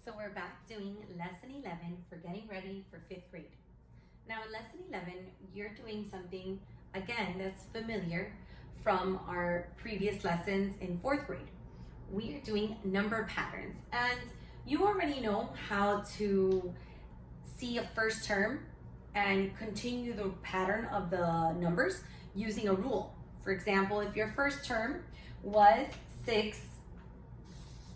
So we're back doing lesson 11 for getting ready for 5th grade. Now in lesson 11, you're doing something, again, that's familiar from our previous lessons in 4th grade. We are doing number patterns, and you already know how to see a first term and continue the pattern of the numbers using a rule. For example, if your first term was 6,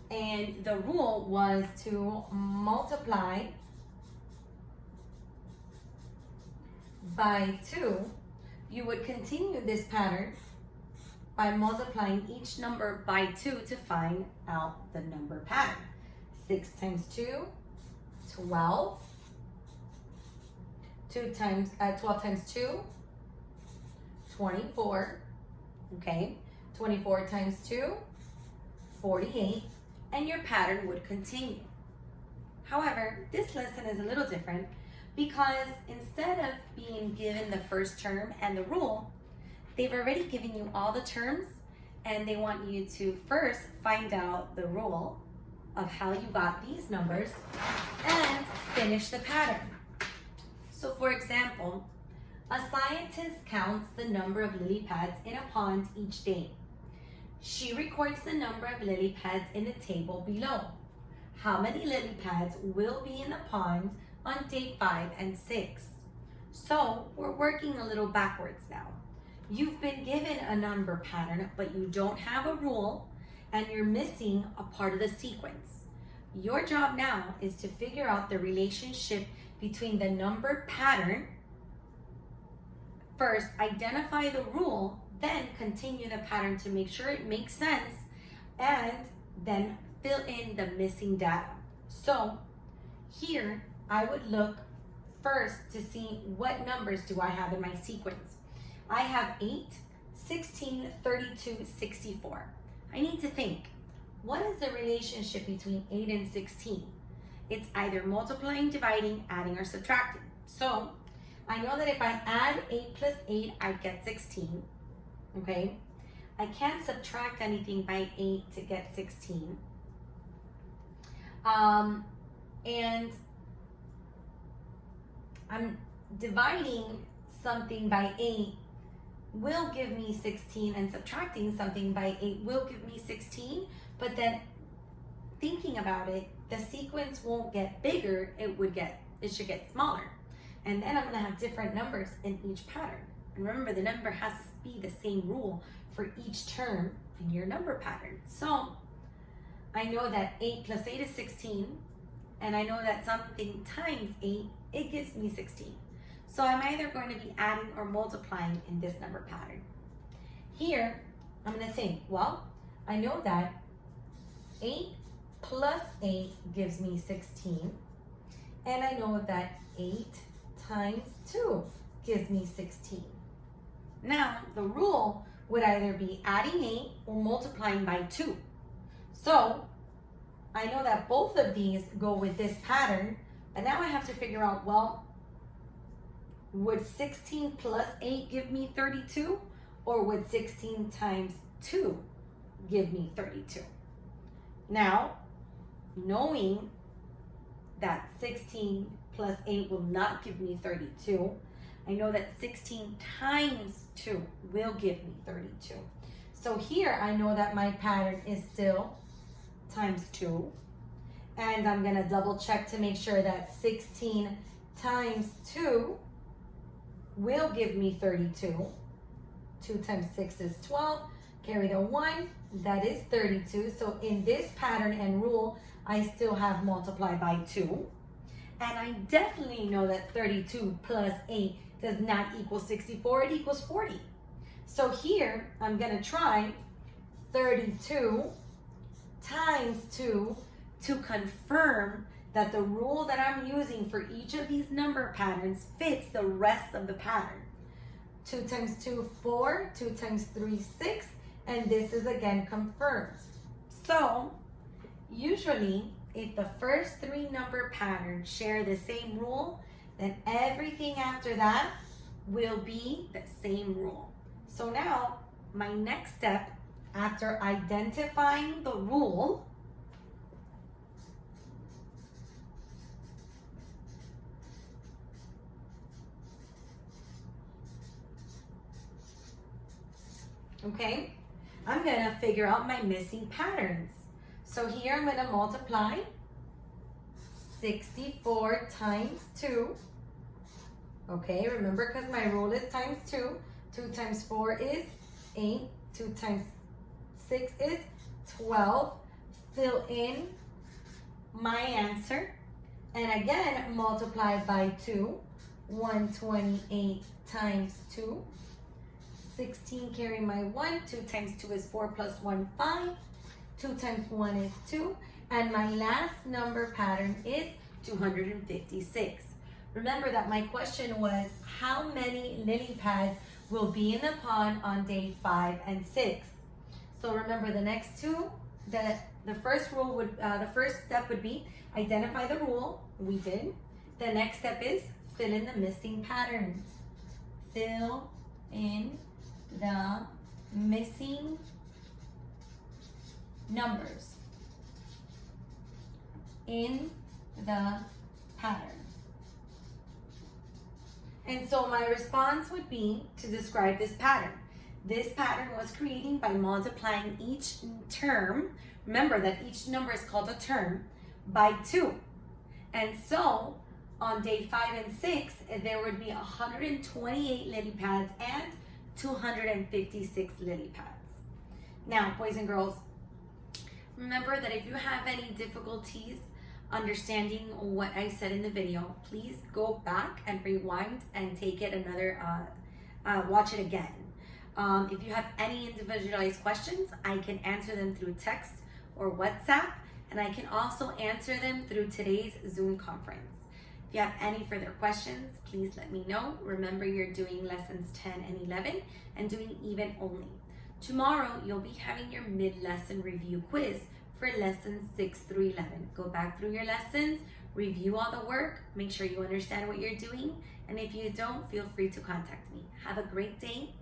and the rule was to multiply by 2, you would continue this pattern by multiplying each number by 2 to find out the number pattern. 6 times 2, 12. 12 times 2, 24. Okay, 24 times 2, 48. And your pattern would continue. However, this lesson is a little different because instead of being given the first term and the rule, they've already given you all the terms, and they want you to first find out the rule of how you got these numbers and finish the pattern. So for example, a scientist counts the number of lily pads in a pond each day. She records the number of lily pads in the table below. How many lily pads will be in the pond on day 5 and 6? So we're working a little backwards now. You've been given a number pattern, but you don't have a rule, and you're missing a part of the sequence. Your job now is to figure out the relationship between the number pattern. First, identify the rule, then continue the pattern to make sure it makes sense, and then fill in the missing data. So here, I would look first to see what numbers do I have in my sequence. I have 8, 16, 32, 64. I need to think, what is the relationship between 8 and 16? It's either multiplying, dividing, adding, or subtracting. So I know that if I add 8 plus 8, I get 16. Okay, I can't subtract anything by 8 to get 16. And I'm dividing something by 8 will give me 16, and subtracting something by 8 will give me 16, but then thinking about it, the sequence won't get bigger, it should get smaller. And then I'm gonna have different numbers in each pattern. And remember, the number has to be the same rule for each term in your number pattern. So I know that 8 plus 8 is 16, and I know that something times 8, it gives me 16. So I'm either going to be adding or multiplying in this number pattern. Here, I'm gonna think, well, I know that 8 plus 8 gives me 16, and I know that 8 times 2 gives me 16. Now, the rule would either be adding 8 or multiplying by 2. So, I know that both of these go with this pattern, but now I have to figure out, well, would 16 plus 8 give me 32? Or would 16 times 2 give me 32? Now, knowing that 16 plus 8 will not give me 32, I know that 16 times 2 will give me 32. So here I know that my pattern is still times 2. And I'm gonna double check to make sure that 16 times 2 will give me 32. 2 times 6 is 12. Carry the 1, that is 32. So in this pattern and rule, I still have multiply by 2. And I definitely know that 32 plus 8 does not equal 64, it equals 40. So here, I'm gonna try 32 times 2 to confirm that the rule that I'm using for each of these number patterns fits the rest of the pattern. 2 times 2, 4, 2 times 3, 6, and this is again confirmed. So, usually, if the first 3 number patterns share the same rule, then everything after that will be the same rule. So now, my next step, after identifying the rule, okay? I'm gonna figure out my missing patterns. So here I'm gonna multiply 64 times 2. Okay, remember, because my rule is times 2. 2 times 4 is 8. 2 times 6 is 12. Fill in my answer. And again, multiply by 2. 128 times 2. 16, carry my 1. 2 times 2 is 4 plus 1, 5. 2 times 1 is 2. And my last number pattern is 256. Remember that my question was, how many lily pads will be in the pond on day 5 and 6? So remember, the next two, the first rule would, the first step would be identify the rule. We did. The next step is fill in the missing patterns. Fill in the missing numbers in the pattern. And so my response would be to describe this pattern. This pattern was created by multiplying each term. Remember that each number is called a term by 2. And so on day 5 and 6, there would be 128 lily pads and 256 lily pads. Now, boys and girls, remember that if you have any difficulties understanding what I said in the video, please go back and rewind and take it another, watch it again. If you have any individualized questions, I can answer them through text or WhatsApp, and I can also answer them through today's Zoom conference. If you have any further questions, please let me know. Remember, you're doing lessons 10 and 11 and doing even only. Tomorrow, you'll be having your mid-lesson review quiz for lessons 6 through 11. Go back through your lessons, review all the work, make sure you understand what you're doing, and if you don't, feel free to contact me. Have a great day.